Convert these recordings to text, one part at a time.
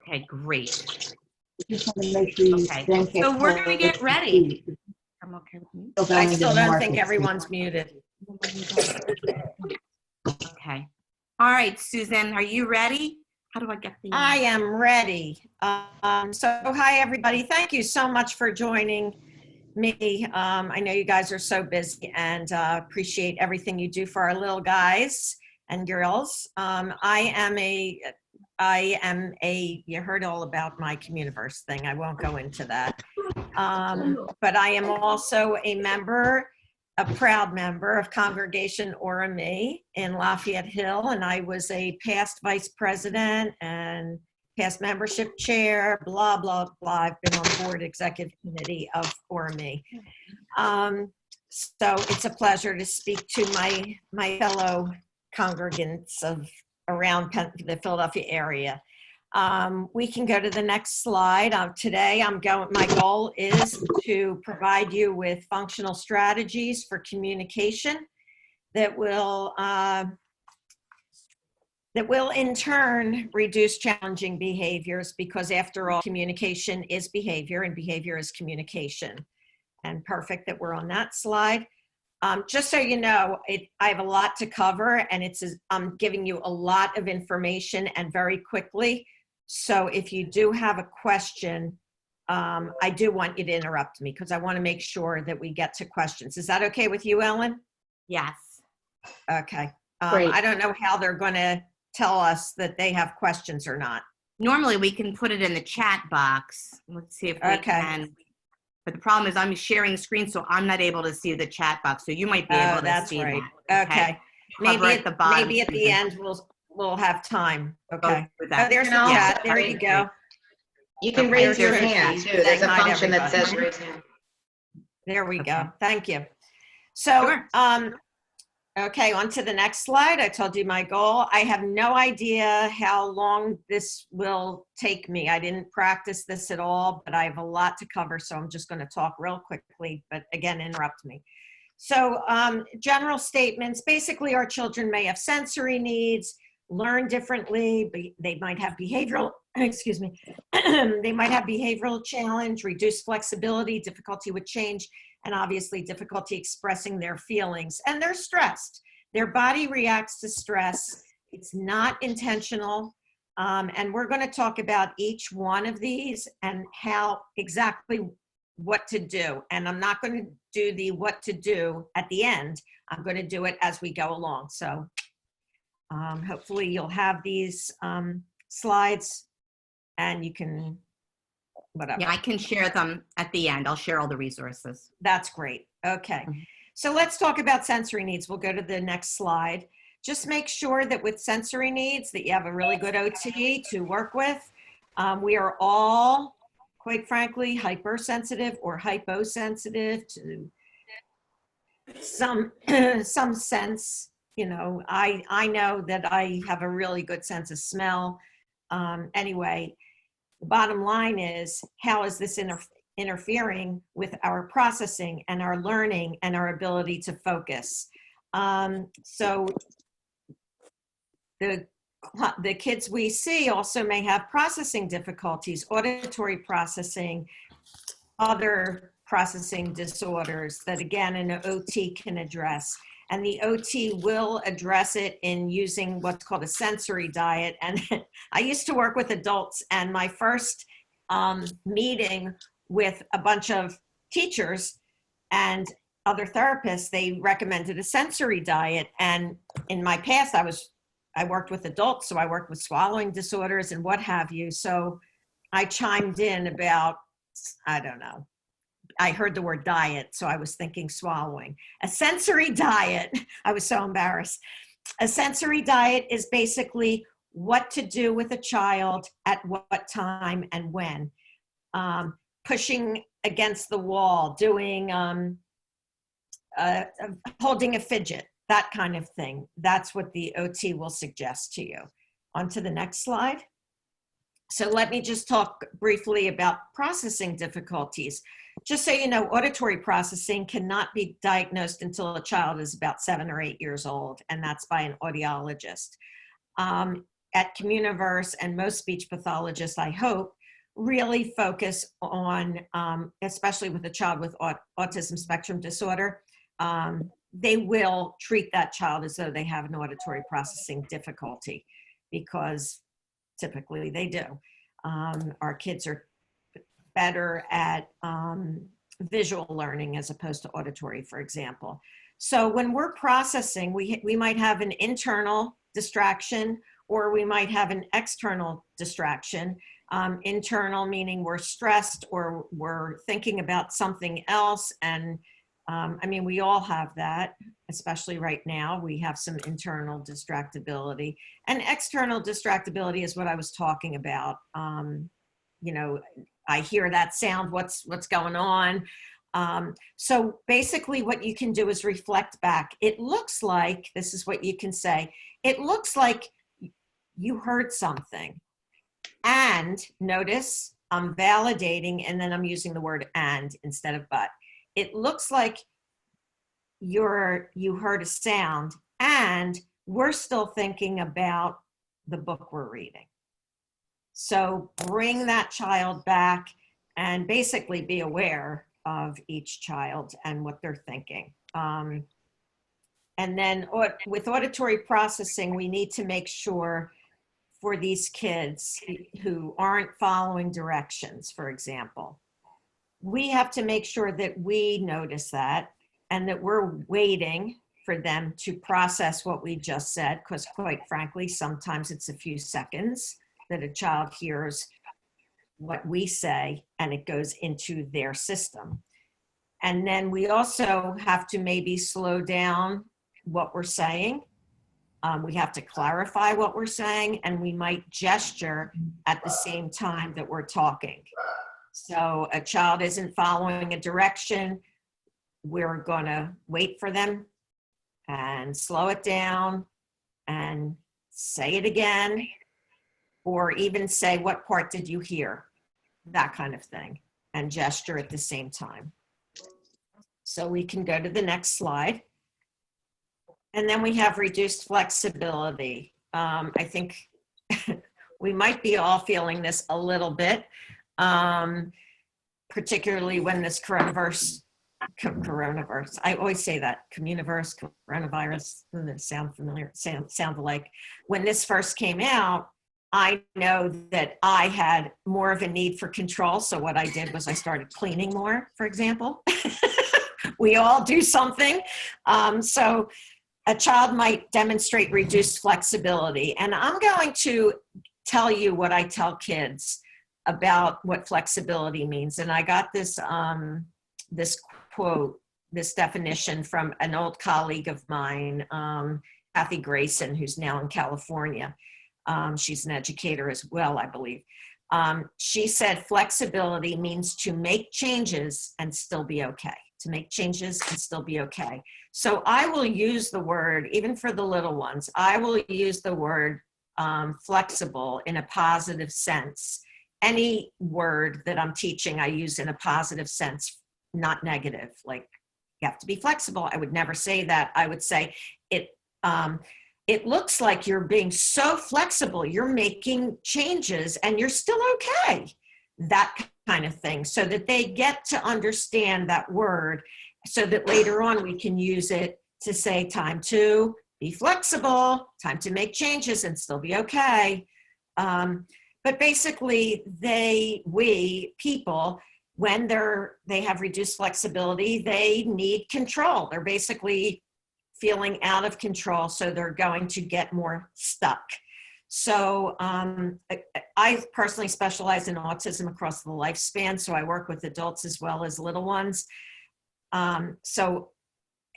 Okay, great. Just want to make sure you Okay, don't get so we're going to get ready. I'm okay with me. I still don't think everyone's muted. Okay. All right, Susan, are you ready? How do I get the... I am ready. So hi, everybody. Thank you so much for joining me. I know you guys are so busy and appreciate everything you do for our little guys and girls. I am a, you heard all about my Communiverse thing. I won't go into that. But I am also a member, a proud member of Congregation Ora Me in Lafayette Hill, and I was a past vice president and past membership chair, blah, blah, blah. I've been on board executive committee of Ora Me. So it's a pleasure to speak to my fellow congregants of around the Philadelphia area. We can go to the next slide. Today, my goal is to provide you with functional strategies for communication that will in turn reduce challenging behaviors, because after all, communication is behavior and behavior is communication. And perfect that we're on that slide. Just so you know, I have a lot to cover, and I'm giving you a lot of information and very quickly. So if you do have a question, I do want you to interrupt me because I want to make sure that we get to questions. Is that okay with you, Ellen? Yes. Okay. Great. I don't know how they're going to tell us that they have questions or not. Normally we can put it in the chat box. Let's see if we can. But the problem is I'm sharing the screen, so I'm not able to see the chat box. So you might be able to see right. that. Okay. Maybe at the end we'll have time. Okay. Oh, there's the chat. There you go. You can raise your hand too. There's a function that says raise hand. There we go. Thank you. So, okay, on to the next slide. I told you my goal. I have no idea how long this will take me. I didn't practice this at all, but I have a lot to cover, so I'm just going to talk real quickly, but again, interrupt me. So, general statements. Basically, our children may have sensory needs, learn differently, but they might have behavioral, excuse me, they might have behavioral challenge, reduced flexibility, difficulty with change, and obviously difficulty expressing their feelings. And they're stressed. Their body reacts to stress. It's not intentional. And we're going to talk about each one of these and how exactly what to do. And I'm not going to do the what to do at the end. I'm going to do it as we go along. So hopefully you'll have these slides and you can, whatever. Yeah, I can share them at the end. I'll share all the resources. That's great. Okay. So let's talk about sensory needs. We'll go to the next slide. Just make sure that with sensory needs that you have a really good OT to work with. We are all, quite frankly, hypersensitive or hyposensitive to some sense. You know, I know that I have a really good sense of smell. Anyway, the bottom line is, how is this interfering with our processing and our learning and our ability to focus? So the kids we see also may have processing difficulties, auditory processing, other processing disorders that, again, an OT can address. And the OT will address it in using what's called a sensory diet. And I used to work with adults, and my first meeting with a bunch of teachers and other therapists, they recommended a sensory diet. And in my past, I worked with adults, so I worked with swallowing disorders and what have you. So I chimed in about, I don't know, I heard the word diet, so I was thinking swallowing. A sensory diet, I was so embarrassed. A sensory diet is basically what to do with a child at what time and when. Pushing against the wall, doing, holding a fidget, that kind of thing. That's what the OT will suggest to you. On to the next slide. So let me just talk briefly about processing difficulties. Just so you know, auditory processing cannot be diagnosed until a child is about 7 or 8 years old, and that's by an audiologist. at Communiverse and most speech pathologists, I hope, really focus on, especially with a child with autism spectrum disorder, they will treat that child as though they have an auditory processing difficulty, because typically they do. Our kids are better at visual learning as opposed to auditory, for example. So when we're processing, we might have an internal distraction, or we might have an external distraction. Internal meaning we're stressed or we're thinking about something else. And I mean, we all have that, especially right now. We have some internal distractibility, and external distractibility is what I was talking about. You know, I hear that sound, what's going on? So basically what you can do is reflect back. It looks like, this is what you can say, it looks like you heard something. And notice I'm validating, and then I'm using the word and instead of but. It looks like you heard a sound, and we're still thinking about the book we're reading. So bring that child back and basically be aware of each child and what they're thinking. And then with auditory processing, we need to make sure for these kids who aren't following directions, for example, we have to make sure that we notice that and that we're waiting for them to process what we just said, because quite frankly, sometimes it's a few seconds that a child hears what we say and it goes into their system. And then we also have to maybe slow down what we're saying. We have to clarify what we're saying, and we might gesture at the same time that we're talking. So a child isn't following a direction, we're gonna wait for them and slow it down and say it again, or even say, what part did you hear? That kind of thing, and gesture at the same time. So we can go to the next slide. And then we have reduced flexibility. I think we might be all feeling this a little bit, particularly when this coronavirus, I always say that, communiverse, coronavirus, sound familiar, sound alike. When this first came out, I know that I had more of a need for control. So what I did was I started cleaning more, for example. We all do something. So a child might demonstrate reduced flexibility. And I'm going to tell you what I tell kids about what flexibility means. And I got this, this quote, this definition from an old colleague of mine, Kathy Grayson, who's now in California. She's an educator as well, I believe. She said, flexibility means to make changes and still be okay. To make changes and still be okay. So I will use the word, even for the little ones, I will use the word flexible in a positive sense. Any word that I'm teaching, I use in a positive sense, not negative. Like, you have to be flexible. I would never say that. I would say it looks like you're being so flexible, you're making changes and you're still okay. That kind of thing, so that they get to understand that word, so that later on we can use it to say time to be flexible, time to make changes and still be okay. But basically people, when they have reduced flexibility, they need control. They're basically feeling out of control, so they're going to get more stuck. So I personally specialize in autism across the lifespan, so I work with adults as well as little ones. So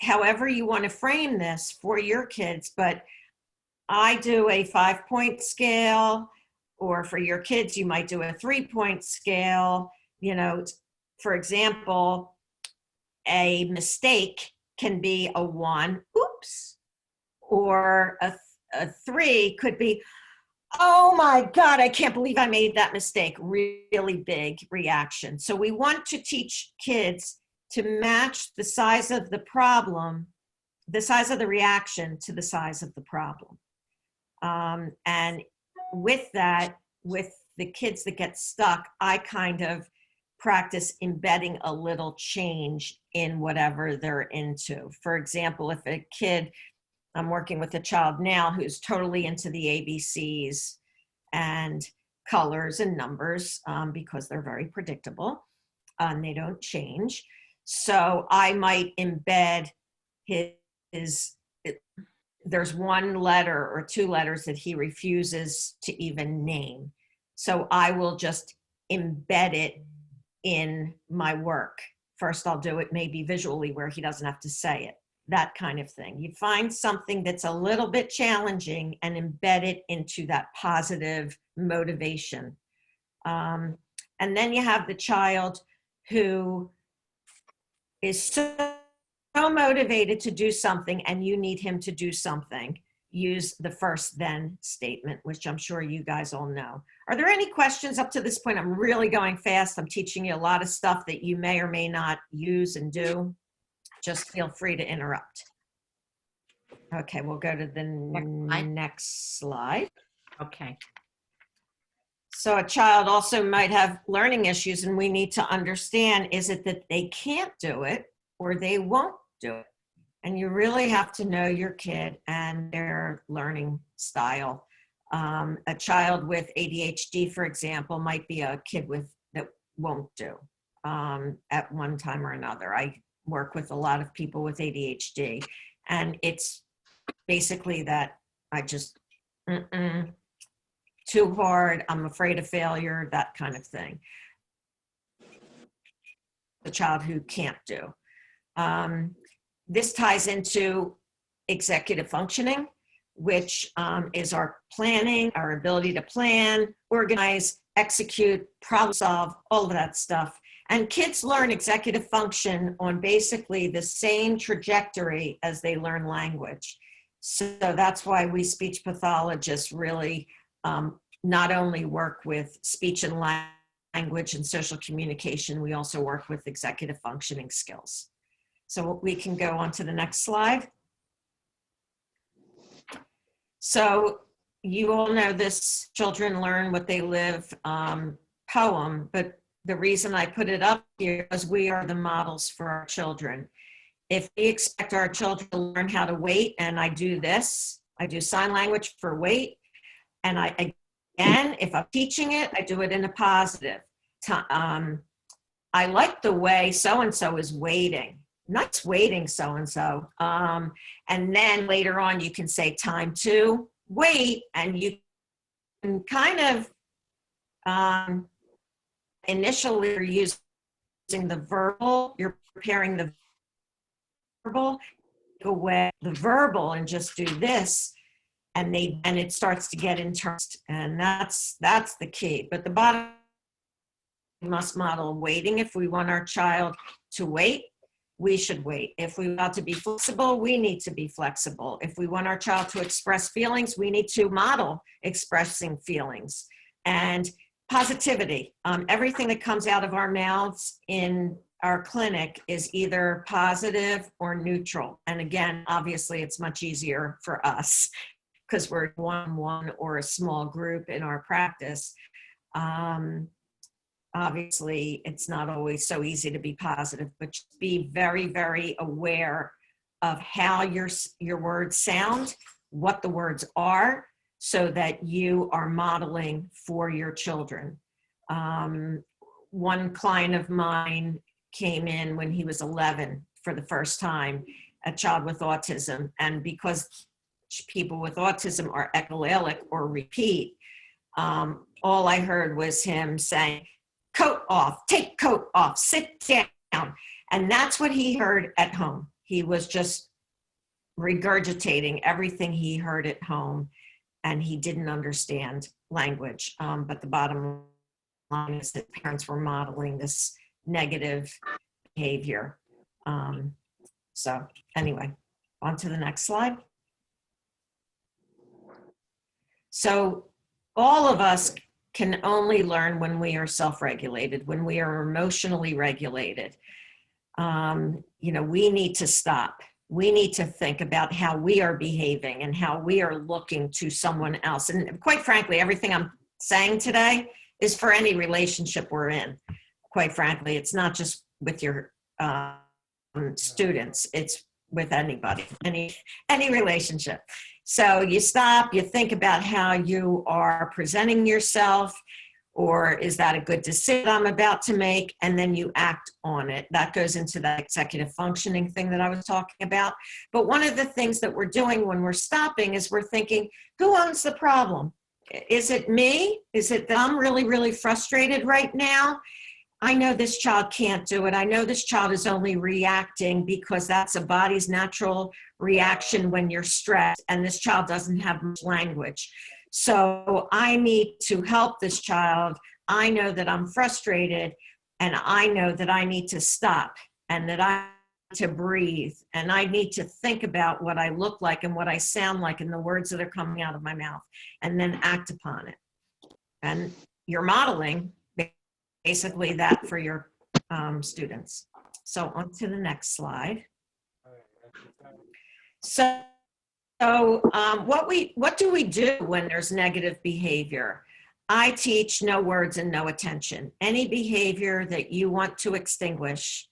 however you want to frame this for your kids, but I do a 5-point scale, or for your kids, you might do a 3-point scale. You know, for example, a mistake can be a 1, oops, or a 3 could be, oh my God, I can't believe I made that mistake. Really big reaction. So we want to teach kids to match the size of the problem, the size of the reaction to the size of the problem. And with that, with the kids that get stuck, I kind of practice embedding a little change in whatever they're into. For example, if a kid, I'm working with a child now who's totally into the ABCs and colors and numbers because they're very predictable and they don't change. So I might embed there's one letter or two letters that he refuses to even name. So I will just embed it in my work. First, I'll do it maybe visually where he doesn't have to say it, that kind of thing. You find something that's a little bit challenging and embed it into that positive motivation. And then you have the child who is so motivated to do something and you need him to do something. Use the first then statement, which I'm sure you guys all know. Are there any questions up to this point? I'm really going fast. I'm teaching you a lot of stuff that you may or may not use and do. Just feel free to interrupt. Okay, we'll go to the next slide. Okay. So a child also might have learning issues, and we need to understand, is it that they can't do it or they won't do it? And you really have to know your kid and their learning style. A child with ADHD, for example, might be a kid that won't do at one time or another. I work with a lot of people with ADHD, and it's basically that I just, too hard, I'm afraid of failure, that kind of thing. The child who can't do. This ties into executive functioning, which is our planning, our ability to plan, organize, execute, problem solve, all of that stuff. And kids learn executive function on basically the same trajectory as they learn language. So that's why we speech pathologists really not only work with speech and language and social communication, we also work with executive functioning skills. So we can go on to the next slide. So you all know this children learn what they live poem, but the reason I put it up here is we are the models for our children. If we expect our children to learn how to wait, and I do this, I do sign language for wait, and again, if I'm teaching it, I do it in a positive. I like the way so-and-so is waiting. Nice waiting, so-and-so. And then later on, you can say time to wait, and you can kind of initially you're using the verbal, you're preparing the verbal, go away the verbal and just do this, and it starts to get interest, and that's the key. But the bottom, we must model waiting. If we want our child to wait, we should wait. If we want to be flexible, we need to be flexible. If we want our child to express feelings, we need to model expressing feelings. And positivity, everything that comes out of our mouths in our clinic is either positive or neutral. And again, obviously it's much easier for us because we're one-on-one or a small group in our practice. Obviously, it's not always so easy to be positive, but just be very, very aware of how your words sound, what the words are, so that you are modeling for your children. One client of mine came in when he was 11 for the first time, a child with autism, and because people with autism are echolalic or repeat, all I heard was him saying, coat off, take coat off, sit down. And that's what he heard at home. He was just regurgitating everything he heard at home, and he didn't understand language. But the bottom line is that parents were modeling this negative behavior. So anyway, on to the next slide. So all of us can only learn when we are self-regulated, when we are emotionally regulated. We need to stop. we need to think about how we are behaving and how we are looking to someone else. And quite frankly, everything I'm saying today is for any relationship we're in. Quite frankly, it's not just with your students, it's with anybody, any relationship. So you stop, you think about how you are presenting yourself, or is that a good decision I'm about to make? And then you act on it. That goes into that executive functioning thing that I was talking about. But one of the things that we're doing when we're stopping is we're thinking, who owns the problem? Is it me? Is it that I'm really, really frustrated right now? I know this child can't do it. I know this child is only reacting because that's a body's natural reaction when you're stressed, and this child doesn't have much language. So I need to help this child. I know that I'm frustrated, and I know that I need to stop, and that I need to breathe, and I need to think about what I look like and what I sound like and the words that are coming out of my mouth, and then act upon it. And you're modeling basically that for your students. So on to the next slide. So what do we do when there's negative behavior? I teach no words and no attention. Any behavior that you want to extinguish,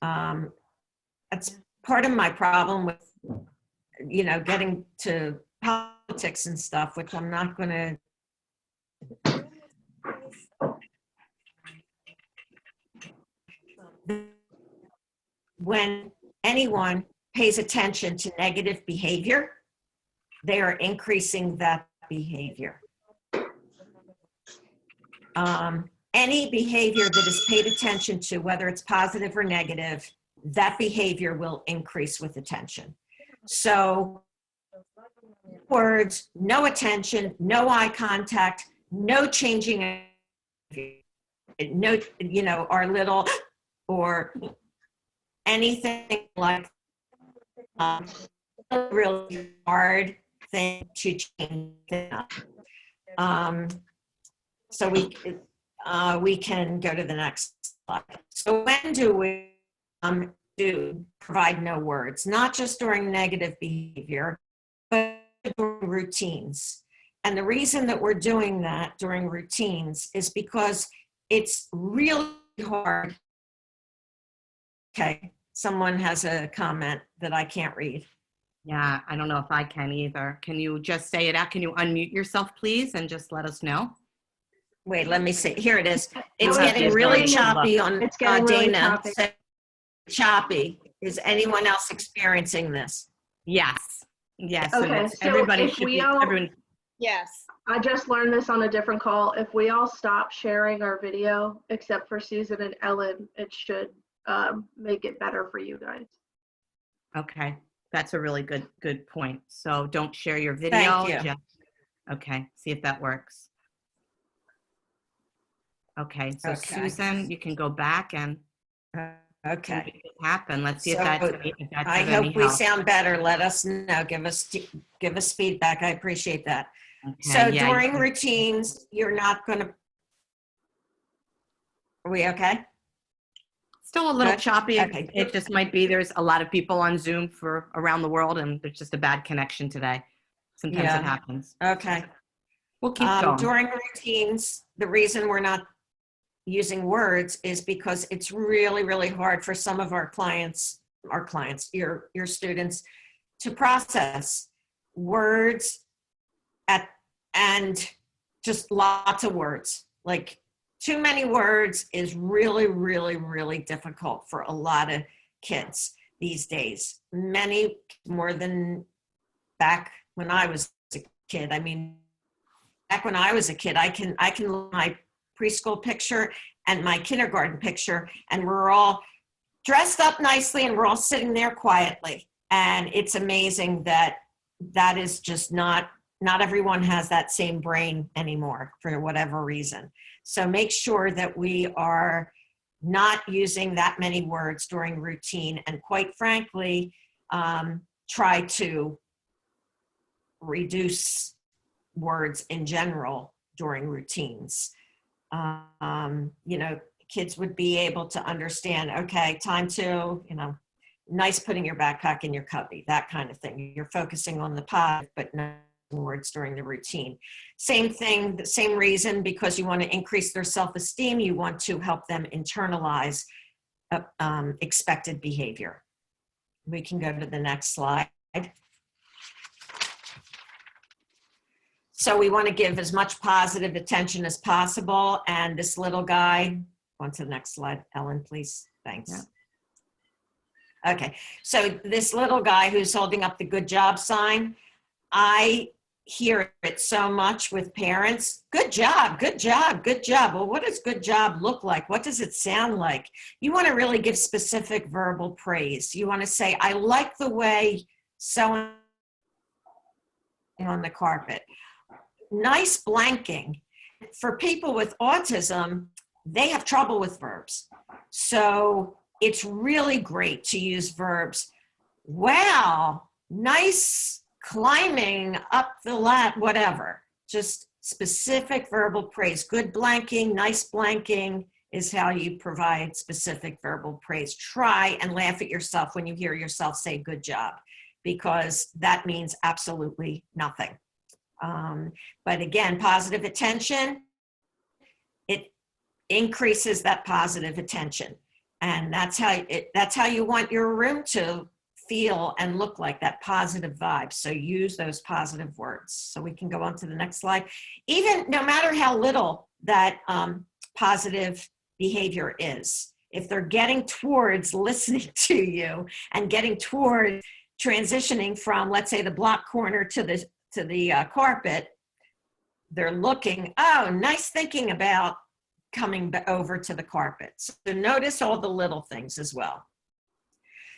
that's part of my problem with, getting to politics and stuff, which I'm not going to. When anyone pays attention to negative behavior, they are increasing that behavior. Any behavior that is paid attention to, whether it's positive or negative, that behavior will increase with attention. So words, no attention, no eye contact, no changing, no, our little, or anything like really hard thing to change that. So we can go to the next slide. So when do we provide no words? Not just during negative behavior, but during routines. And the reason that we're doing that during routines is because it's really hard. Okay, someone has a comment that I can't read. Yeah, I don't know if I can either. Can you just say it out? Can you unmute yourself, please, and just let us know? Wait, let me see. Here it is. It's getting really choppy on Dana. Choppy. Is anyone else experiencing this? Yes. Yes. Okay, so everybody should be. Everyone. Yes. I just learned this on a different call. If we all stop sharing our video, except for Susan and Ellen, it should make it better for you guys. Okay, that's a really good point. So don't share your video. Thank you. Okay, see if that works. Okay, so Susan, you can go back and okay, make it happen. Let's see if So, that's I of any hope we help. sound better. Let us know. Give us feedback. I appreciate that. Okay, So yeah, during routines, you're not going to. Are we okay? Still a little Good. choppy. Okay. It just might be there's a lot of people on Zoom for around the world, and there's just a bad connection today. Sometimes Yeah. it happens. Okay. We'll keep going. During routines, the reason we're not using words is because it's really, really hard for some of our clients, your students, to process words and just lots of words. Like too many words is really, really, really difficult for a lot of kids these days. Many more than back when I was a kid. I mean, back when I was a kid, I can look at my preschool picture and my kindergarten picture, and we're all dressed up nicely and we're all sitting there quietly. And it's amazing that is just not everyone has that same brain anymore for whatever reason. So make sure that we are not using that many words during routine, and quite frankly, try to reduce words in general during routines. Kids would be able to understand, okay, time to, nice putting your backpack in your cubby, that kind of thing. You're focusing on the positive, but not words during the routine. Same thing, the same reason, because you want to increase their self-esteem, you want to help them internalize expected behavior. We can go to the next slide. So we want to give as much positive attention as possible. And this little guy, on to the next slide, Ellen, please. Thanks. Yeah. Okay, so this little guy who's holding up the good job sign, I hear it so much with parents. Good job, good job, good job. Well, what does good job look like? What does it sound like? You want to really give specific verbal praise. You want to say, I like the way so on the carpet. Nice blanking. For people with autism, they have trouble with verbs. So it's really great to use verbs. Wow, nice climbing up the ladder, whatever. Just specific verbal praise. Good blanking, nice blanking is how you provide specific verbal praise. Try and laugh at yourself when you hear yourself say good job, because that means absolutely nothing. But again, positive attention, it increases that positive attention. And that's how you want your room to feel and look like, that positive vibe. So use those positive words. So we can go on to the next slide. Even no matter how little that positive behavior is, if they're getting towards listening to you and getting toward transitioning from, let's say, the block corner to the carpet, they're looking, oh, nice thinking about coming over to the carpet. So notice all the little things as well.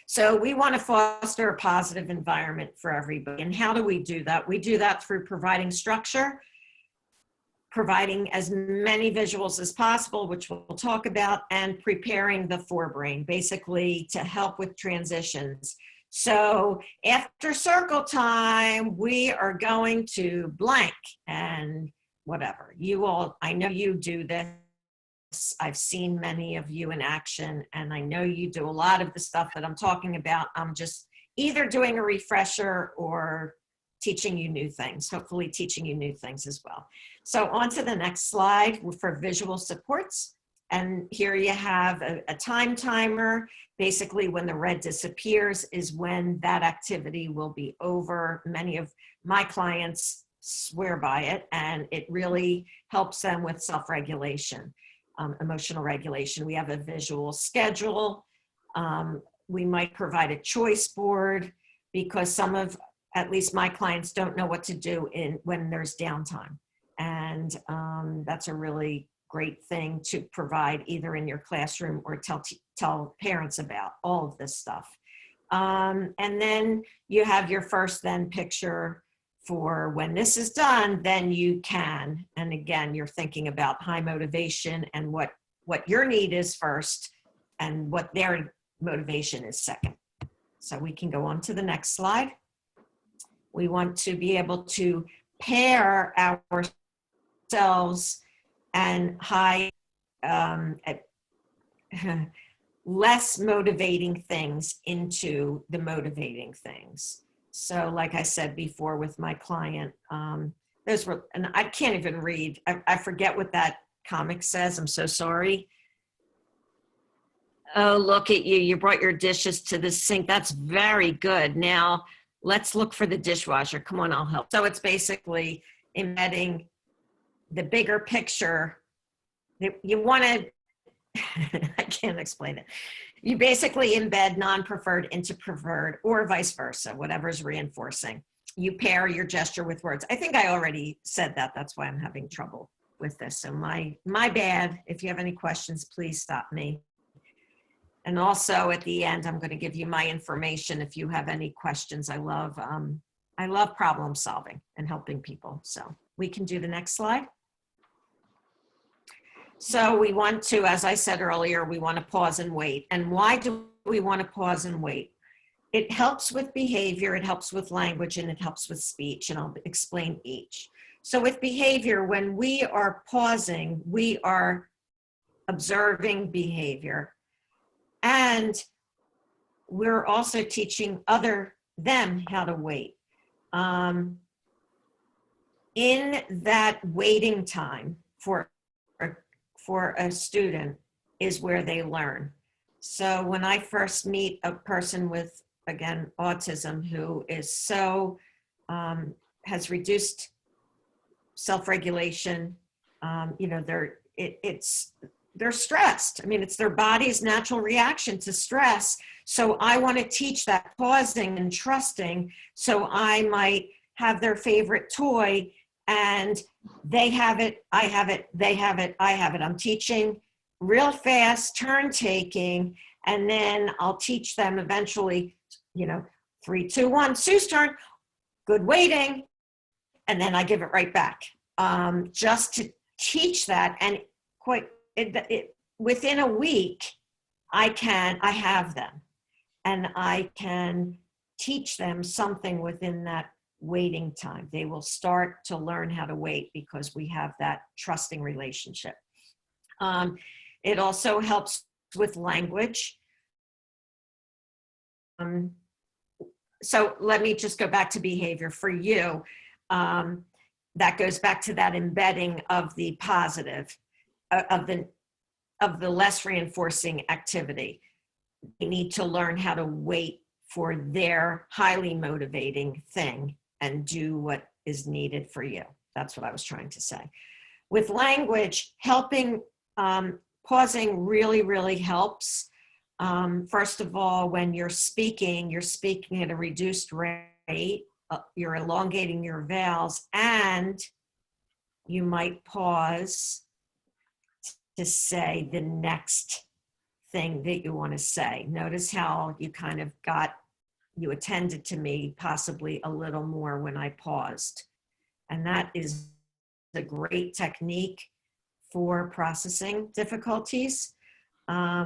So we want to foster a positive environment for everybody. And how do we do that? We do that through providing structure, providing as many visuals as possible, which we'll talk about, and preparing the forebrain, basically to help with transitions. So after circle time, we are going to blank and whatever. You all, I know you do this. I've seen many of you in action, and I know you do a lot of the stuff that I'm talking about. I'm just either doing a refresher or teaching you new things, hopefully teaching you new things as well. So on to the next slide for visual supports. And here you have a time timer. Basically, when the red disappears is when that activity will be over. Many of my clients swear by it, and it really helps them with self-regulation. Emotional regulation. We have a visual schedule. We might provide a choice board, because some of, at least my clients, don't know what to do when there's downtime. And that's a really great thing to provide either in your classroom or tell parents about all of this stuff. And then you have your first then picture for when this is done, then you can. And again, you're thinking about high motivation and what your need is first and what their motivation is second. So we can go on to the next slide. We want to be able to pair ourselves and less motivating things into the motivating things. So like I said before with my client, those were, and I can't even read. I forget what that comic says. I'm so sorry. Oh, look at you. You brought your dishes to the sink. That's very good. Now let's look for the dishwasher. Come on, I'll help. So it's basically embedding the bigger picture. You want to, I can't explain it. You basically embed non-preferred into preferred, or vice versa, whatever's reinforcing. You pair your gesture with words. I think I already said that. That's why I'm having trouble with this. So my bad. If you have any questions, please stop me. And also at the end, I'm going to give you my information if you have any questions. I love problem solving and helping people. So we can do the next slide. So we want to, as I said earlier, we want to pause and wait. And why do we want to pause and wait? It helps with behavior, it helps with language, and it helps with speech. And I'll explain each. So with behavior, when we are pausing, we are observing behavior. And we're also teaching them how to wait. In that waiting time for a student is where they learn. So when I first meet a person with, again, autism who is so, has reduced self-regulation, they're stressed. I mean, it's their body's natural reaction to stress. So I want to teach that pausing and trusting. So I might have their favorite toy and they have it, I have it, they have it, I have it. I'm teaching real fast, turn taking, and then I'll teach them eventually, 3, 2, 1, Sue's turn, good waiting, and then I give it right back. Just to teach that, and within a week, I have them, and I can teach them something within that waiting time. They will start to learn how to wait because we have that trusting relationship. It also helps with language. So let me just go back to behavior for you. That goes back to that embedding of the positive, of the less reinforcing activity. You need to learn how to wait for their highly motivating thing and do what is needed for you. That's what I was trying to say. With language, helping, pausing really, really helps. First of all, when you're speaking at a reduced rate, you're elongating your vowels, and you might pause to say the next thing that you want to say. Notice how you kind of you attended to me possibly a little more when I paused. And that is a great technique for processing difficulties.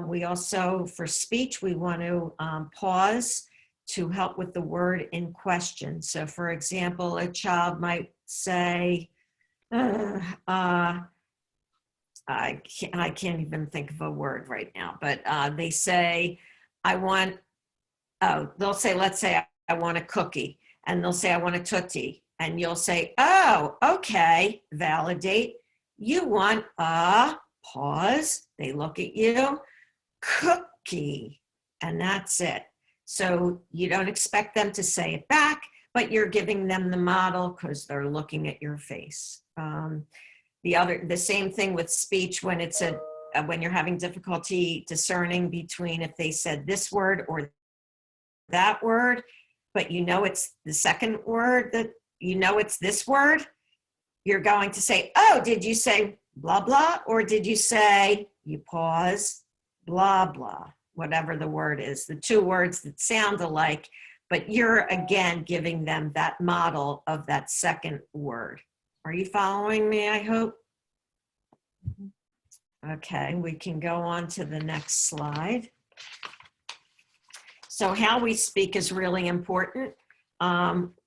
We also, for speech, we want to pause to help with the word in question. So for example, a child might say, I can't even think of a word right now, but they say, they'll say, let's say I want a cookie, and they'll say, I want a Tootsie. And you'll say, oh, okay, validate. You want a, pause, they look at you, cookie, and that's it. So you don't expect them to say it back, but you're giving them the model because they're looking at your face. The same thing with speech when when you're having difficulty discerning between if they said this word or that word, but it's the second word that it's this word, you're going to say, oh, did you say blah, blah, or did you say, you pause, blah, blah, whatever the word is, the two words that sound alike, but you're again giving them that model of that second word. Are you following me, I hope? Okay, we can go on to the next slide. So how we speak is really important.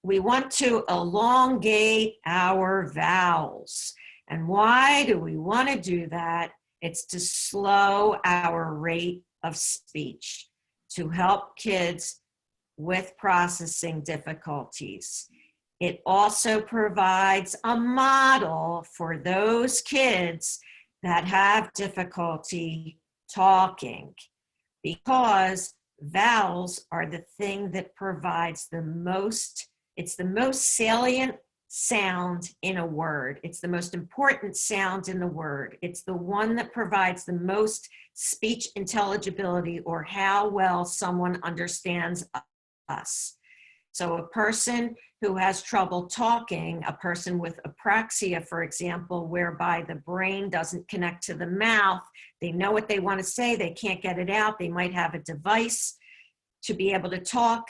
We want to elongate our vowels. And why do we want to do that? It's to slow our rate of speech, to help kids with processing difficulties. It also provides a model for those kids that have difficulty talking, because vowels are the thing that provides it's the most salient sound in a word. It's the most important sound in the word. It's the one that provides the most speech intelligibility, or how well someone understands us. So a person who has trouble talking, a person with apraxia, for example, whereby the brain doesn't connect to the mouth, they know what they want to say, they can't get it out, they might have a device to be able to talk.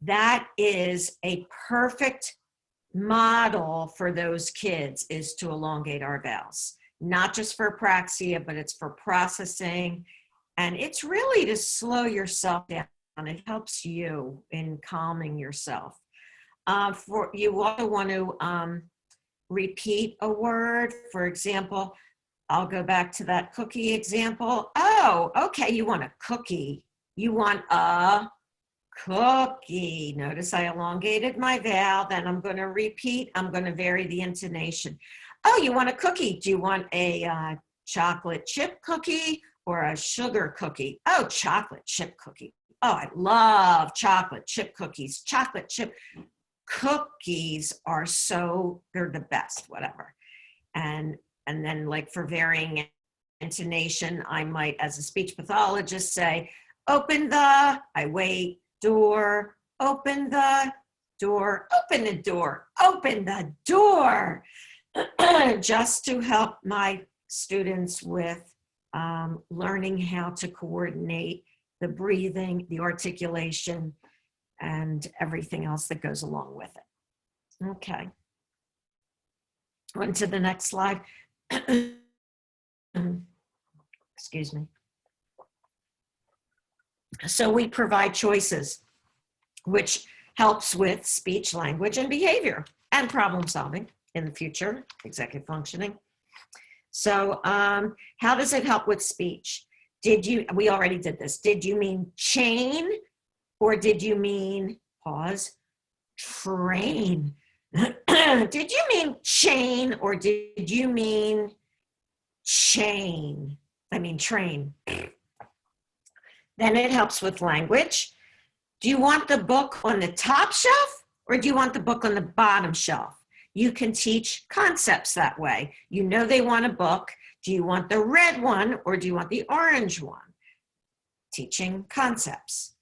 That is a perfect model for those kids, is to elongate our vowels. Not just for apraxia, but it's for processing. And it's really to slow yourself down. It helps you in calming yourself. You also want to repeat a word. For example, I'll go back to that cookie example. Oh, okay, you want a cookie. You want a cookie. Notice I elongated my vowel, then I'm going to repeat. I'm going to vary the intonation. Oh, you want a cookie. Do you want a chocolate chip cookie or a sugar cookie? Oh, chocolate chip cookie. Oh, I love chocolate chip cookies. Chocolate chip cookies are they're the best, whatever. And then like for varying intonation, I might, as a speech pathologist, say, open the, I wait, door, open the door, open the door, open the door, just to help my students with learning how to coordinate the breathing, the articulation, and everything else that goes along with it. Okay. On to the next slide. Excuse me. So we provide choices, which helps with speech, language, and behavior, and problem solving in the future, executive functioning. So how does it help with speech? We already did this. Did you mean chain, or did you mean, pause, train? Did you mean chain, or did you mean chain? I mean train. Then it helps with language. Do you want the book on the top shelf, or do you want the book on the bottom shelf? You can teach concepts that way. You know they want a book. Do you want the red one, or do you want the orange one? Teaching concepts.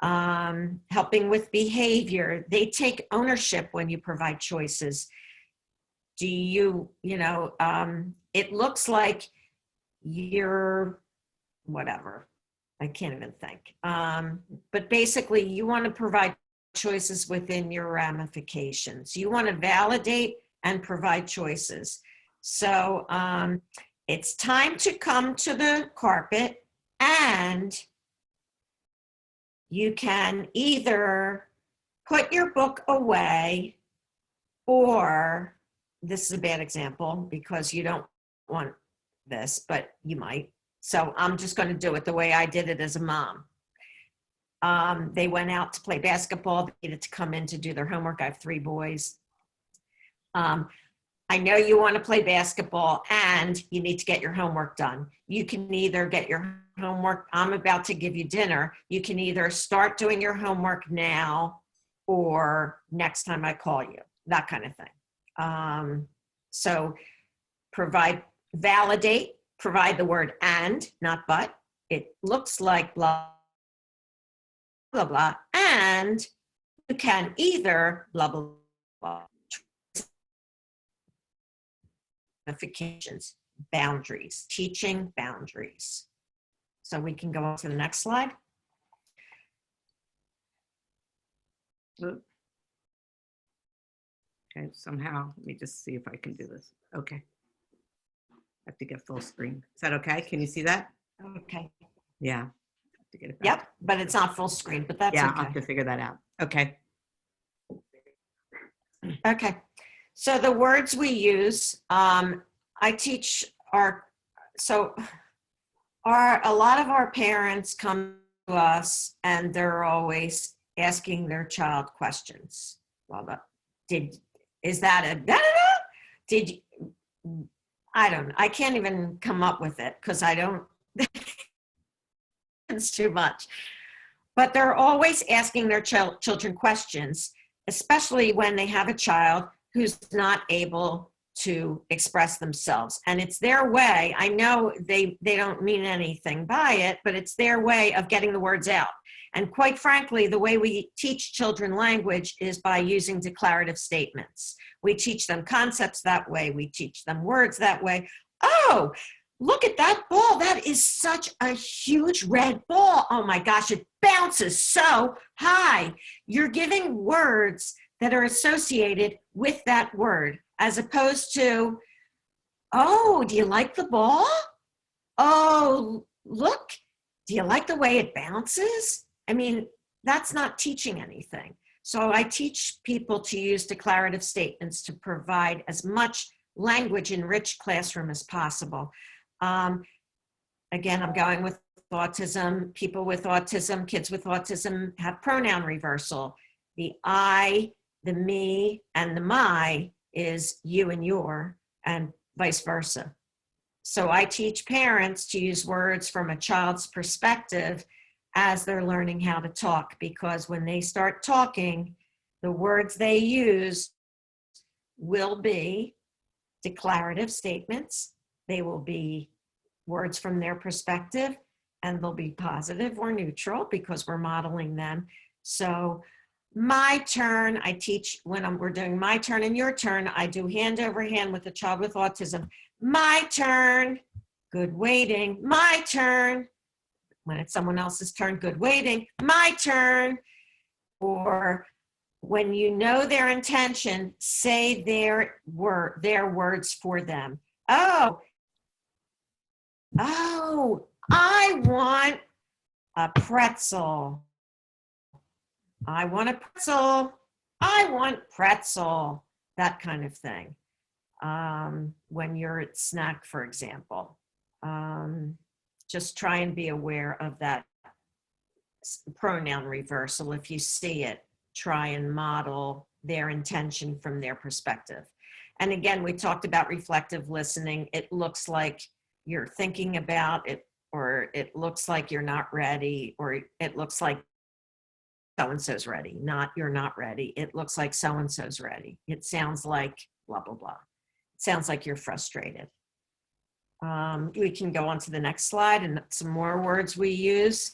Helping with behavior. They take ownership when you provide choices. Do you, it looks like you're, whatever, I can't even think. But basically you want to provide choices within your ramifications. You want to validate and provide choices. So it's time to come to the carpet, and you can either put your book away, or, this is a bad example because you don't want this, but you might. So I'm just going to do it the way I did it as a mom. They went out to play basketball. They needed to come in to do their homework. I have 3 boys. I know you want to play basketball and you need to get your homework done. You can either get your homework, I'm about to give you dinner. You can either start doing your homework now or next time I call you, that kind of thing. So validate, provide the word and, not but. It looks like blah, blah, blah, and you can either blah, blah, blah. Ramifications, boundaries, teaching boundaries. So we can go on to the next slide. Okay, somehow, let me just see if I can do this. Okay. I have to get full screen. Is that okay? Can you see that? Okay. Yeah. To get it back. Yep, but it's not full screen, but that's yeah, okay. I'll have to figure that out. Okay. Okay. So the words we use, I teach a lot of our parents come to us and they're always asking their child questions. Well, is that a da-da-da? I can't even come up with it because I don't, it's too much. But they're always asking their children questions, especially when they have a child who's not able to express themselves. And it's their way. I know they don't mean anything by it, but it's their way of getting the words out. And quite frankly, the way we teach children language is by using declarative statements. We teach them concepts that way. We teach them words that way. Oh, look at that ball. That is such a huge red ball. Oh my gosh, it bounces so high. You're giving words that are associated with that word, as opposed to, oh, do you like the ball? Oh, look, do you like the way it bounces? I mean, that's not teaching anything. So I teach people to use declarative statements to provide as much language-enriched classroom as possible. Again, I'm going with autism, people with autism, kids with autism have pronoun reversal. The I, the me, and the my is you and your, and vice versa. So I teach parents to use words from a child's perspective as they're learning how to talk, because when they start talking, the words they use will be declarative statements. They will be words from their perspective, and they'll be positive or neutral because we're modeling them. So my turn, I teach when we're doing my turn and your turn, I do hand over hand with a child with autism. My turn, good waiting. My turn, when it's someone else's turn, good waiting. My turn. Or when you know their intention, say their words for them. Oh, I want a pretzel. I want a pretzel. I want pretzel. That kind of thing. When you're at snack, for example. Just try and be aware of that pronoun reversal. If you see it, try and model their intention from their perspective. And again, we talked about reflective listening. It looks like you're thinking about it, or it looks like you're not ready, or it looks like so-and-so's ready, not you're not ready. It looks like so-and-so's ready. It sounds like blah, blah, blah. It sounds like you're frustrated. We can go on to the next slide and some more words we use.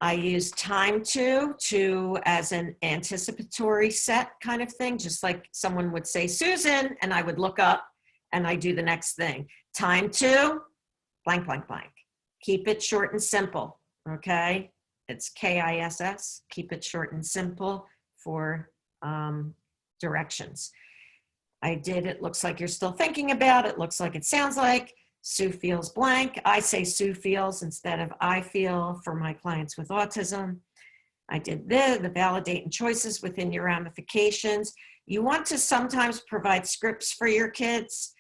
I use time to as an anticipatory set kind of thing, just like someone would say, Susan, and I would look up and I do the next thing. Time to blank, blank, blank. Keep it short and simple, okay? It's KISS, keep it short and simple for directions. I did, it looks like you're still thinking about it, looks like it sounds like. Sue feels blank. I say Sue feels instead of I feel for my clients with autism. I did the validating choices within your ramifications. You want to sometimes provide scripts for your kids,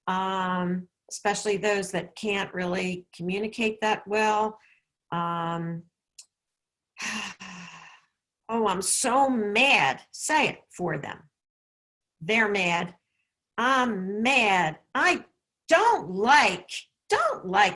especially those that can't really communicate that well. Oh, I'm so mad. Say it for them. They're mad. I'm mad. I don't like.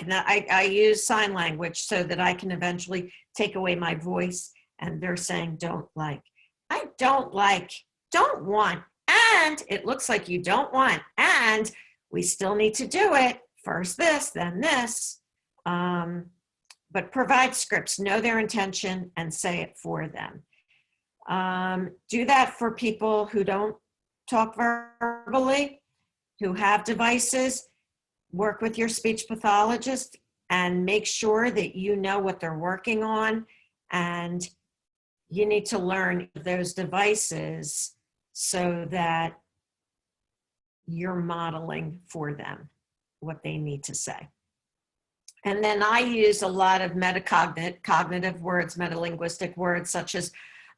Now, I use sign language so that I can eventually take away my voice, and they're saying don't like. I don't like, don't want, and it looks like you don't want, and we still need to do it. First this, then this. But provide scripts, know their intention, and say it for them. Do that for people who don't talk verbally, who have devices. Work with your speech pathologist and make sure that you know what they're working on, and you need to learn those devices so that you're modeling for them what they need to say. And then I use a lot of cognitive words, metalinguistic words, such as,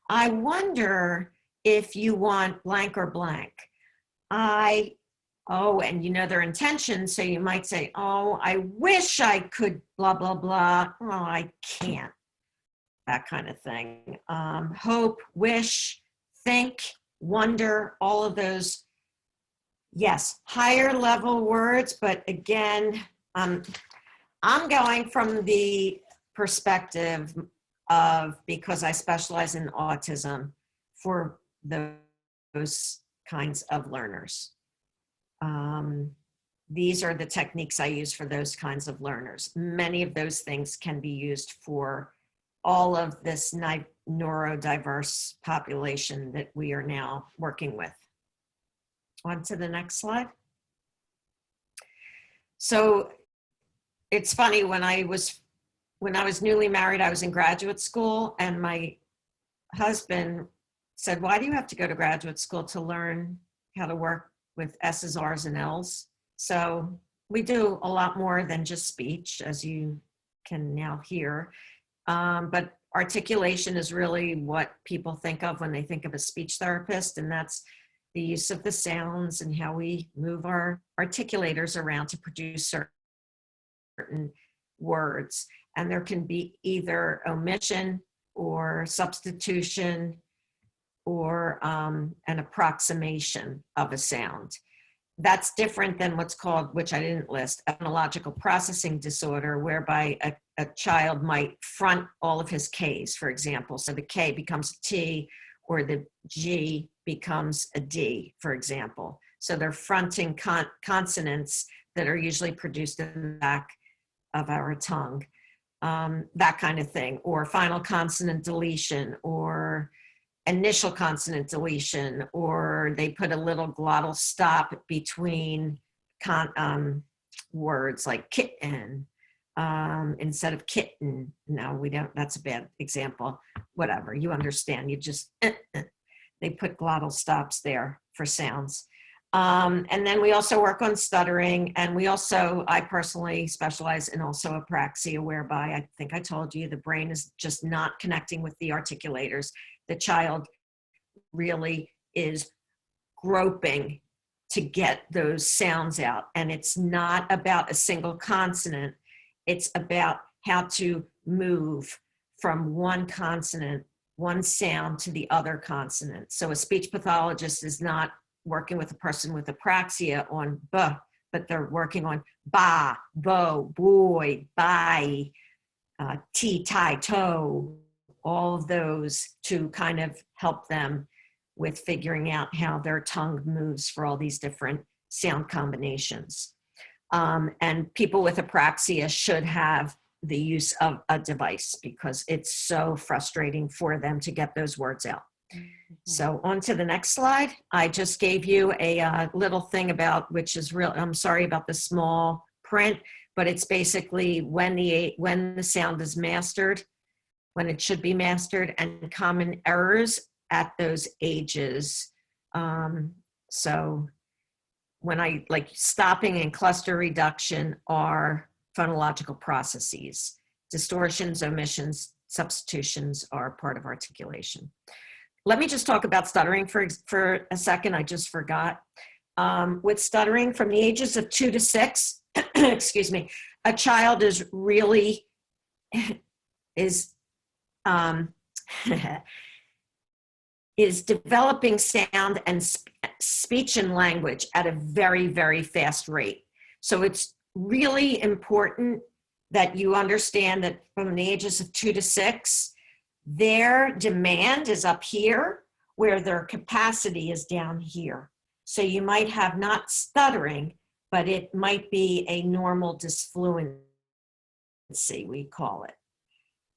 I wonder if you want blank or blank. Oh, and you know their intention, so you might say, oh, I wish I could blah, blah, blah. Oh, I can't. That kind of thing. Hope, wish, think, wonder, all of those. Yes, higher level words, but again, I'm going from the perspective of, because I specialize in autism, for those kinds of learners. These are the techniques I use for those kinds of learners. Many of those things can be used for all of this neurodiverse population that we are now working with. On to the next slide. So it's funny, when I was newly married, I was in graduate school, and my husband said, why do you have to go to graduate school to learn how to work with S's, R's, and L's? So we do a lot more than just speech, as you can now hear. But articulation is really what people think of when they think of a speech therapist, and that's the use of the sounds and how we move our articulators around to produce certain words. And there can be either omission or substitution or an approximation of a sound. That's different than what's called, which I didn't list, phonological processing disorder, whereby a child might front all of his Ks, for example. So the K becomes a T, or the G becomes a D, for example. So they're fronting consonants that are usually produced in the back of our tongue, that kind of thing, or final consonant deletion, or initial consonant deletion, or they put a little glottal stop between words like kitten instead of kitten. No, we don't, that's a bad example. Whatever, you understand, you just, they put glottal stops there for sounds. And then we also work on stuttering, and I personally specialize in also apraxia, whereby I think I told you the brain is just not connecting with the articulators. The child really is groping to get those sounds out. And it's not about a single consonant. It's about how to move from one consonant, one sound to the other consonant. So a speech pathologist is not working with a person with apraxia on b, but they're working on ba, bo, boy, bye, ti, tie, toe, all of those to kind of help them with figuring out how their tongue moves for all these different sound combinations. And people with apraxia should have the use of a device because it's so frustrating for them to get those words out. So on to the next slide. I just gave you a little thing about, which is real, I'm sorry about the small print, but it's basically when the sound is mastered, when it should be mastered, and common errors at those ages. So when I, like stopping and cluster reduction are phonological processes. Distortions, omissions, substitutions are part of articulation. Let me just talk about stuttering for a second. I just forgot. With stuttering from the ages of 2 to 6, excuse me, a child is really, is developing sound and speech and language at a very, very fast rate. So it's really important that you understand that from the ages of 2 to 6, their demand is up here where their capacity is down here. So you might have not stuttering, but it might be a normal disfluency, we call it.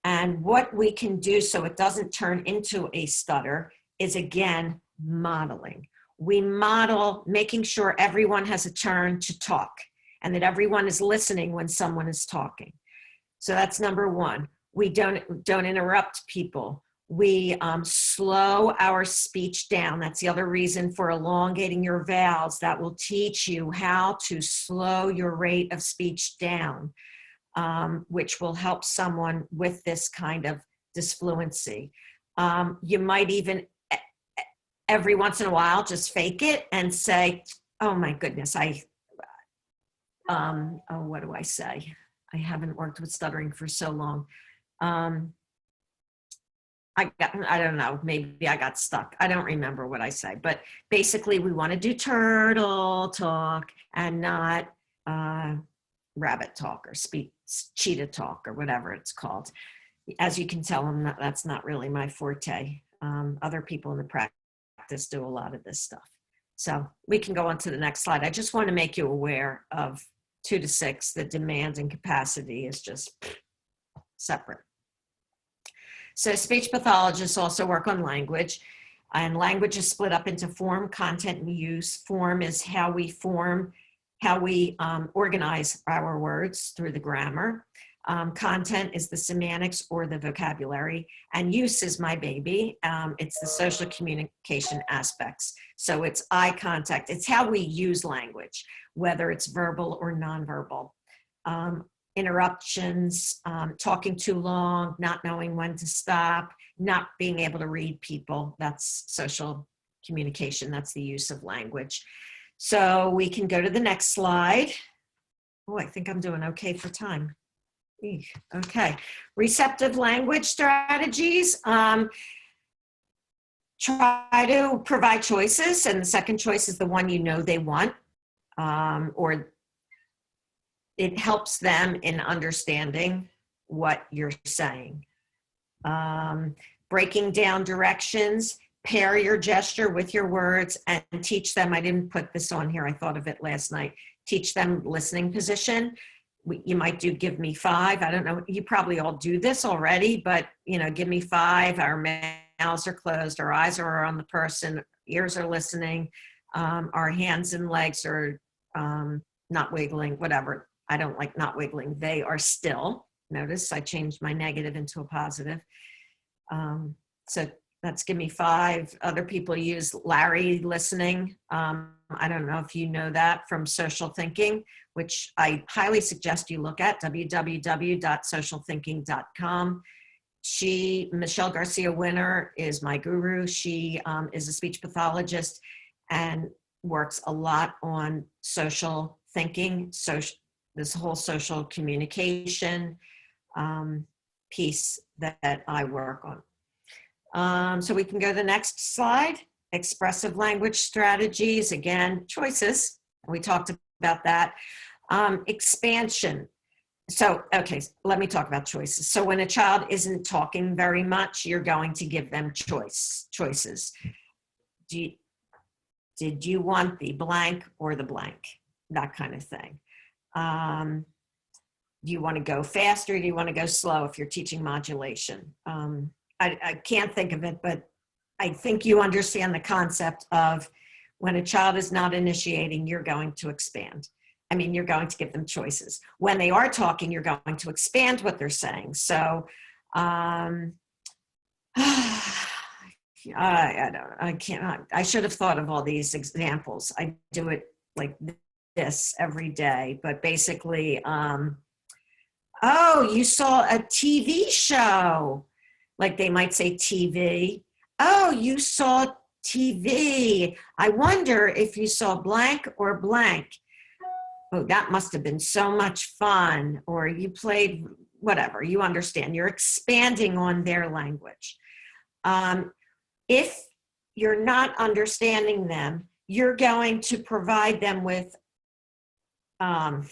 And what we can do so it doesn't turn into a stutter is, again, modeling. We model making sure everyone has a turn to talk and that everyone is listening when someone is talking. So that's number one. We don't interrupt people. We slow our speech down. That's the other reason for elongating your vowels. That will teach you how to slow your rate of speech down, which will help someone with this kind of disfluency. You might even, every once in a while, just fake it and say, oh my goodness, what do I say? I haven't worked with stuttering for so long. I don't know, maybe I got stuck. I don't remember what I say, but basically we want to do turtle talk and not rabbit talk or cheetah talk or whatever it's called. As you can tell, that's not really my forte. Other people in the practice do a lot of this stuff. So we can go on to the next slide. I just want to make you aware of 2 to 6, the demand and capacity is just separate. So speech pathologists also work on language, and language is split up into form, content, and use. Form is how we organize our words through the grammar. Content is the semantics or the vocabulary, and use is my baby. It's the social communication aspects. So it's eye contact. It's how we use language, whether it's verbal or nonverbal. Interruptions, talking too long, not knowing when to stop, not being able to read people. That's social communication. That's the use of language. So we can go to the next slide. Oh, I think I'm doing okay for time. Okay. Receptive language strategies. Try to provide choices, and the second choice is the one you know they want, or it helps them in understanding what you're saying. Breaking down directions, pair your gesture with your words, and teach them, I didn't put this on here, I thought of it last night, teach them listening position. You might do give me 5. I don't know, you probably all do this already, but give me 5, our mouths are closed, our eyes are on the person, ears are listening, our hands and legs are not wiggling, whatever. I don't like not wiggling. They are still. Notice I changed my negative into a positive. So that's give me 5. Other people use Larry listening. I don't know if you know that from Social Thinking, which I highly suggest you look at, www.socialthinking.com. Michelle Garcia Winner is my guru. She is a speech pathologist and works a lot on social thinking, this whole social communication piece that I work on. So we can go to the next slide. Expressive language strategies, again, choices. We talked about that. Expansion. So, okay, let me talk about choices. So when a child isn't talking very much, you're going to give them choices. Did you want the blank or the blank? That kind of thing. Do you want to go faster? Or do you want to go slow if you're teaching modulation? I can't think of it, but I think you understand the concept of when a child is not initiating, you're going to expand. I mean, you're going to give them choices. When they are talking, you're going to expand what they're saying. So, I should have thought of all these examples. I do it like this every day, but basically, oh, you saw a TV show. Like they might say TV. Oh, you saw TV. I wonder if you saw blank or blank. Oh, that must have been so much fun. Or you played whatever, you understand. You're expanding on their language. If you're not understanding them, you're going to provide them with, you're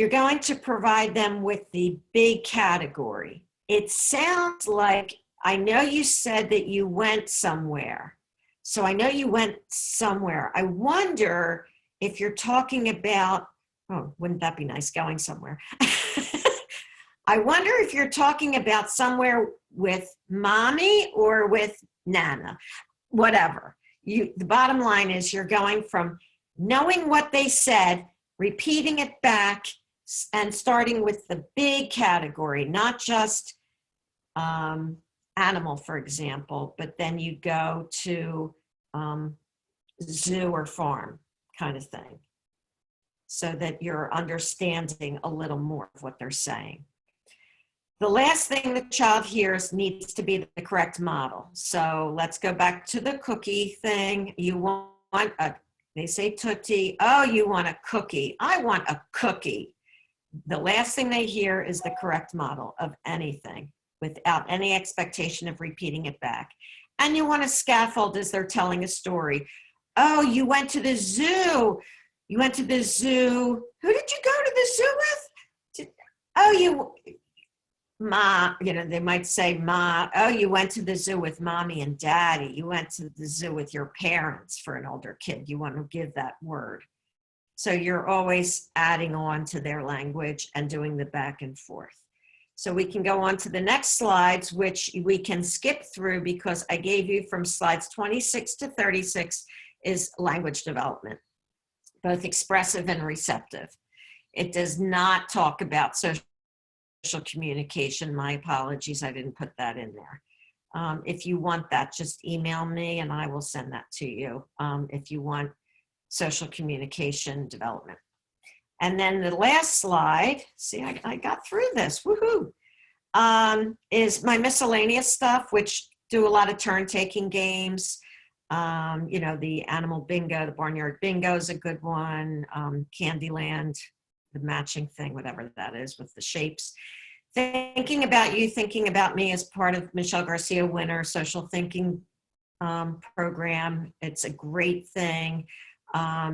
going to provide them with the big category. It sounds like, I know you said that you went somewhere. So I know you went somewhere. I wonder if you're talking about, oh, wouldn't that be nice, going somewhere? I wonder if you're talking about somewhere with mommy or with Nana, whatever. The bottom line is you're going from knowing what they said, repeating it back, and starting with the big category, not just animal, for example, but then you go to zoo or farm kind of thing, so that you're understanding a little more of what they're saying. The last thing the child hears needs to be the correct model. So let's go back to the cookie thing. You want they say Tootsie. Oh, you want a cookie. I want a cookie. The last thing they hear is the correct model of anything without any expectation of repeating it back. And you want a scaffold as they're telling a story. Oh, you went to the zoo. You went to the zoo. Who did you go to the zoo with? Ma, they might say, Ma, oh, you went to the zoo with mommy and daddy. You went to the zoo with your parents for an older kid. You want to give that word. So you're always adding on to their language and doing the back and forth. So we can go on to the next slides, which we can skip through because I gave you from slides 26 to 36 is language development, both expressive and receptive. It does not talk about social communication. My apologies, I didn't put that in there. If you want that, just email me and I will send that to you if you want social communication development. And then the last slide, see, I got through this, woohoo, is my miscellaneous stuff, which do a lot of turn-taking games. The animal bingo, the barnyard bingo is a good one. Candyland, matching thing, whatever that is with the shapes. Thinking about you, thinking about me as part of Michelle Garcia Winter social thinking program. It's a great thing.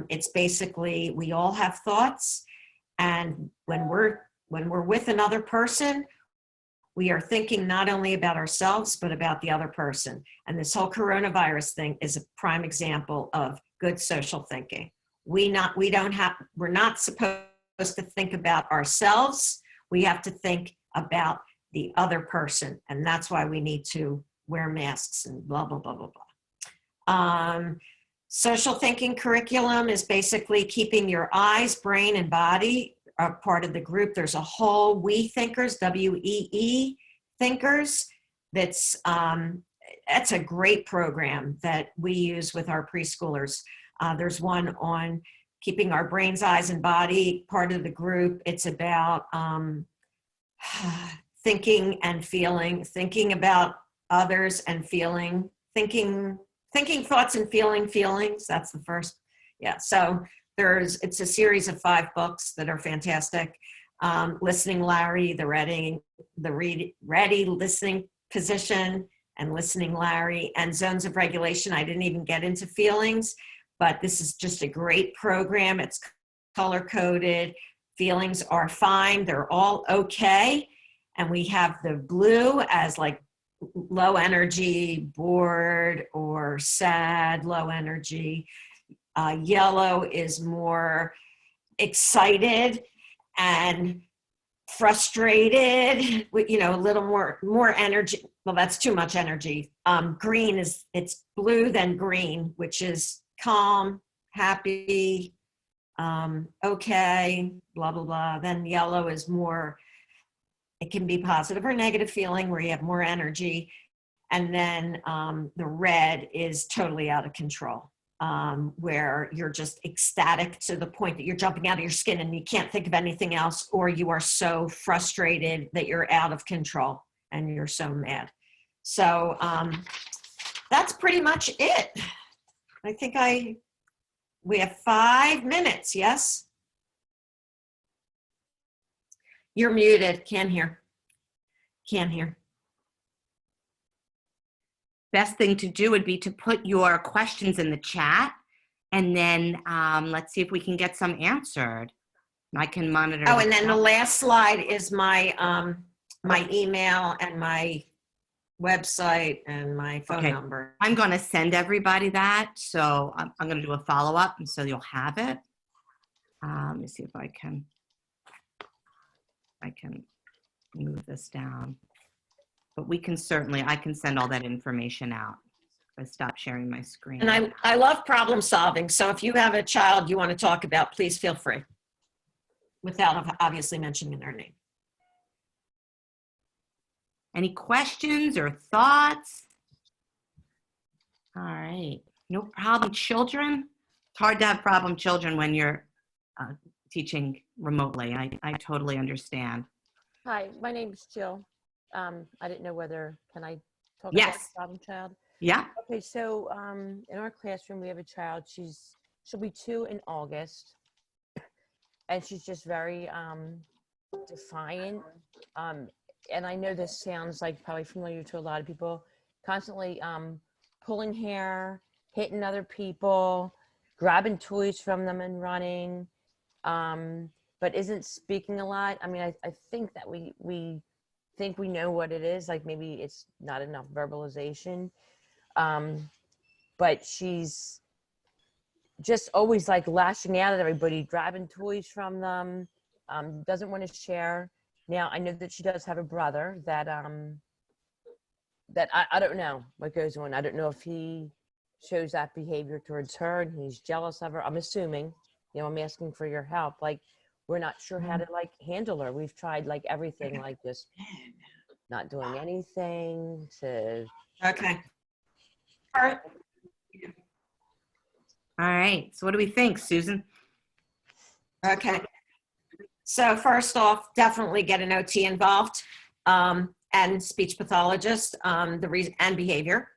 It's basically, we all have thoughts, and when we're with another person, we are thinking not only about ourselves, but about the other person. And this whole coronavirus thing is a prime example of good social thinking. We're not supposed to think about ourselves. We have to think about the other person. And that's why we need to wear masks and blah, blah, blah, blah, blah. Social thinking curriculum is basically keeping your eyes, brain, and body a part of the group. There's a whole We Thinkers, WEE Thinkers. That's a great program that we use with our preschoolers. There's one on keeping our brains, eyes, and body part of the group. It's about thinking and feeling, thinking about others and feeling, thinking thoughts and feeling feelings. That's the first. Yeah. So it's a series of 5 books that are fantastic. Listening Larry, the ready listening position, and Listening Larry, and Zones of Regulation. I didn't even get into feelings, but this is just a great program. It's color coded. Feelings are fine. They're all okay. And we have the blue as like low energy, bored, or sad, low energy. Yellow is more excited and frustrated, a little more energy. Well, that's too much energy. Green it's blue then green, which is calm, happy, okay, blah, blah, blah. Then yellow is more, it can be positive or negative feeling where you have more energy. And then the red is totally out of control, where you're just ecstatic to the point that you're jumping out of your skin and you can't think of anything else, or you are so frustrated that you're out of control and you're so mad. So that's pretty much it. I think we have 5 minutes, yes? You're muted, can't hear. Best thing to do would be to put your questions in the chat, and then let's see if we can get some answered. I can monitor. Oh, and then the last slide is my my email and my website and my phone number. I'm going to send everybody that, so I'm going to do a follow-up, and so you'll have it. Let me see if I can move this down. But we can certainly, I can send all that information out. I stop sharing my screen. And I love problem solving. So if you have a child you want to talk about, please feel free, without obviously mentioning their name. Any questions or thoughts? All right, no problem children. It's hard to have problem children when you're teaching remotely. I totally understand. Hi, my name is Jill. I didn't know whether, can I talk Yes. about the problem child? Yeah. Okay, so in our classroom, we have a child. She'll be 2 in August. And she's just very defiant. And I know this sounds like probably familiar to a lot of people. Constantly pulling hair, hitting other people, grabbing toys from them and running, but isn't speaking a lot. I mean, I think that we think we know what it is, like maybe it's not enough verbalization, but she's just always like lashing out at everybody, grabbing toys from them, doesn't want to share. Now I know that she does have a brother that that I don't know what goes on. I don't know if he shows that behavior towards her and he's jealous of her. I'm assuming, I'm asking for your help. Like, we're not sure how to like handle her. We've tried like everything, like just not doing anything to. Okay. All right. So what do we think, Susan? Okay. So first off, definitely get an OT involved, and speech pathologist, and behavior,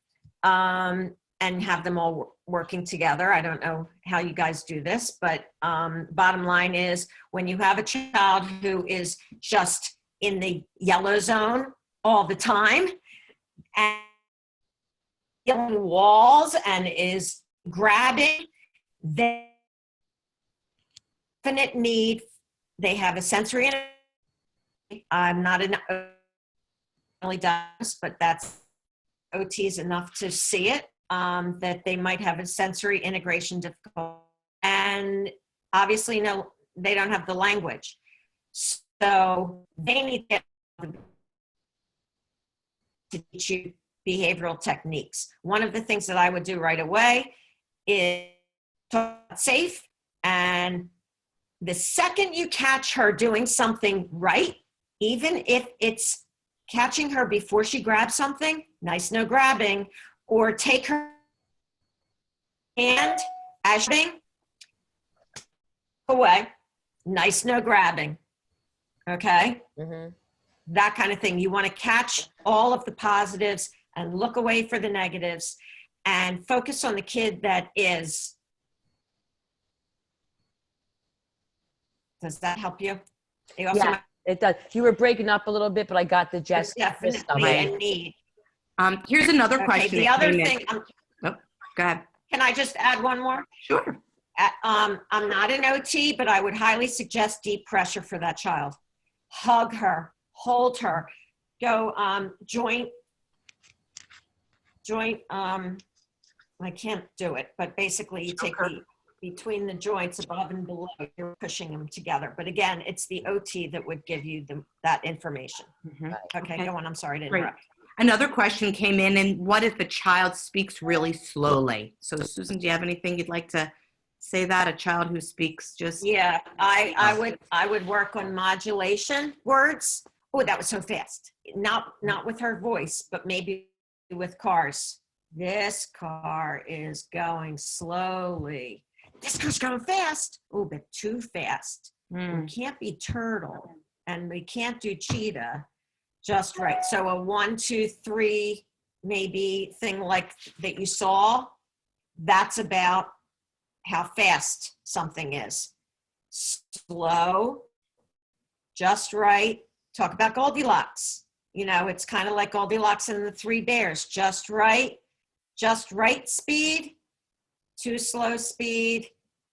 and have them all working together. I don't know how you guys do this, but bottom line is when you have a child who is just in the yellow zone all the time and hitting walls and is grabbing, they definite need, they have a sensory, I'm not an only does, but that's OT is enough to see it, that they might have a sensory integration difficulty. And obviously, no, they don't have the language. So they need to teach you behavioral techniques. One of the things that I would do right away is talk about safe. And the second you catch her doing something right, even if it's catching her before she grabs something, nice no grabbing, or take her hand as being away, nice no grabbing, okay? Mhm. That kind of thing. You want to catch all of the positives and look away for the negatives and focus on the kid that is. Does that help you? They also Yeah, it does. You were breaking up a little bit, but I got the gist. definitely of a it. need. Here's another Okay, question. the that other came in. thing, Oh, go ahead. can I just add one more? Sure. I'm not an OT, but I would highly suggest deep pressure for that child. Hug her, hold her, go joint, I can't do it, but basically you take between the joints above and below, you're pushing them together. But again, it's the OT that would give you that information. Mhm. Okay, go on, I'm sorry to Great. interrupt. Another question came in, and what if a child speaks really slowly? So Susan, do you have anything you'd like to say that a child who speaks just? Yeah, I would work on modulation words. Oh, that was so fast. Not with her voice, but maybe with cars. This car is going slowly. This car's going fast. Oh, but too fast. We can't be turtle and we can't do cheetah. Just right. So a 1, 2, 3 maybe thing like that you saw, that's about how fast something is. Slow, just right. Talk about Goldilocks. You know, it's kind of like Goldilocks and the Three Bears. Just right speed, too slow speed,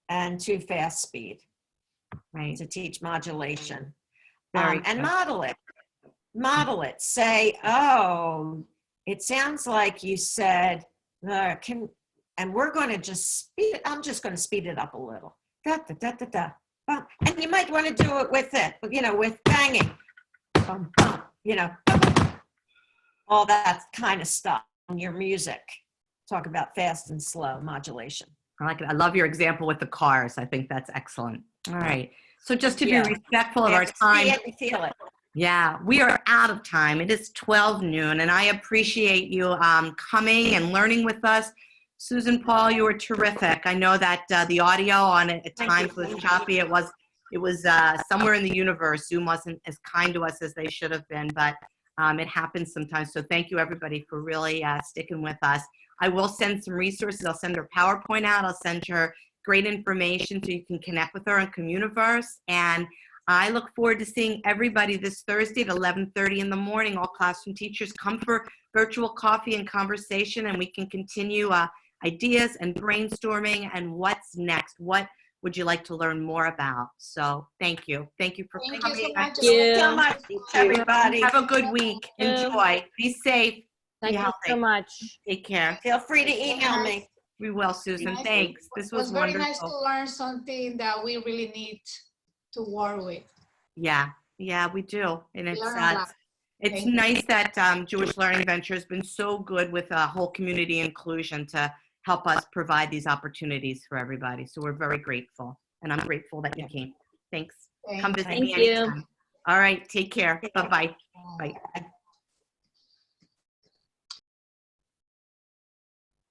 and too fast speed. Right. To teach modulation. Very And good. model it. Say, oh, it sounds like you said, and we're going to just speed it. I'm just going to speed it up a little. Da, da, da, da, da. And you might want to do it with it, you know, with banging, you know, all that kind of stuff in your music. Talk about fast and slow modulation. I like it. I love your example with the cars. I think that's excellent. All right. So just to be respectful of our time. See it and feel it. Yeah, we are out of time. It is 12 noon, and I appreciate you coming and learning with us. Susan, Paul, you were terrific. I know that the audio on it at times was choppy. It was somewhere in the universe. Zoom wasn't as kind to us as they should have been, but it happens sometimes. So thank you, everybody, for really sticking with us. I will send some resources. I'll send her PowerPoint out. I'll send her great information so you can connect with her on Communiverse. And I look forward to seeing everybody this Thursday at 11:30 in the morning. All classroom teachers come for virtual coffee and conversation, and we can continue ideas and brainstorming and what's next. What would you like to learn more about? So thank you. Thank you for coming. Thank you so much. Thank you. So much, everybody. Have a good week. Enjoy. Be safe. Thank Be you healthy. so much. Take care. Feel free to email me. We will, Susan. Nice. Thanks. This It was was very wonderful. nice to learn something that we really need to work with. Yeah, we do. And it's Learn a lot. it's Thank you. nice that Jewish Learning Venture has been so good with whole community inclusion to help us provide these opportunities for everybody. So we're very grateful. And I'm grateful that you came. Thanks. Come visit me Thank you. anytime. All right. Take care. Bye-bye. Bye.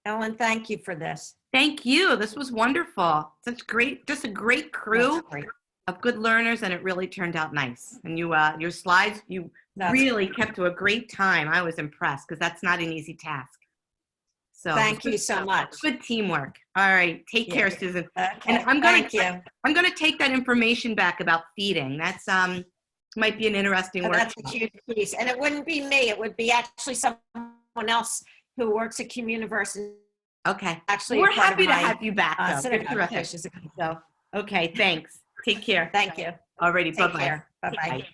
Ellen, thank you for this. Thank you. This was wonderful. Just a great crew That's great. of good learners, and it really turned out nice. And your slides, you That's really kept to a great time. I was impressed because that's not an easy task. So Thank you so much. good teamwork. All right. Take care, Yeah. Susan. Okay, And I'm gonna thank you. I'm gonna take that information back about feeding. That's might be an interesting Oh, work. that's a huge piece. And it wouldn't be me. It would be actually someone else who works at Communiverse. Okay. Actually, We're a part of happy to my, have you back, though. synagogue. Terrific. So, So, okay, thanks. Take care. thank you. Alrighty, Take bye-bye. care. Bye-bye. Bye.